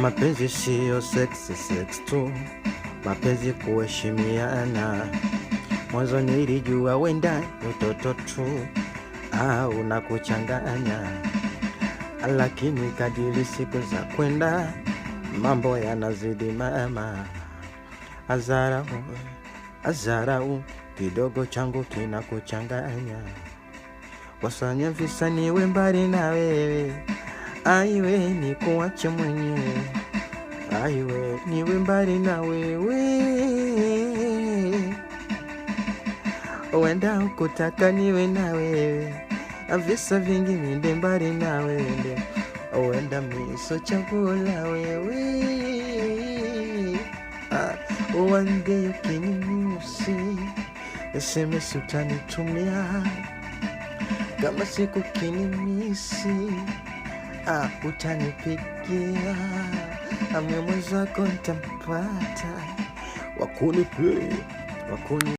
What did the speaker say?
Mapenzi siyo sex tu, mapenzi kuheshimiana. Mwanzo nilijua wenda utoto tu au na kuchanganya, lakini kadiri siku za kwenda mambo yanazidi mama. Azarau kidogo changu kina kuchanganya, wasanya visa niwe mbali na wewe, aiwe ni kuache mwenyewe, aiwe niwe mbali na wewe. Wenda ukutaka niwe na wewe, visa vingi minde mbali na wewe. Wenda miso chakula wewe, one day ukinimusi SMS utanitumia, kama siku kinimisi utanipigia. Ame mwenzako nitampata wakuni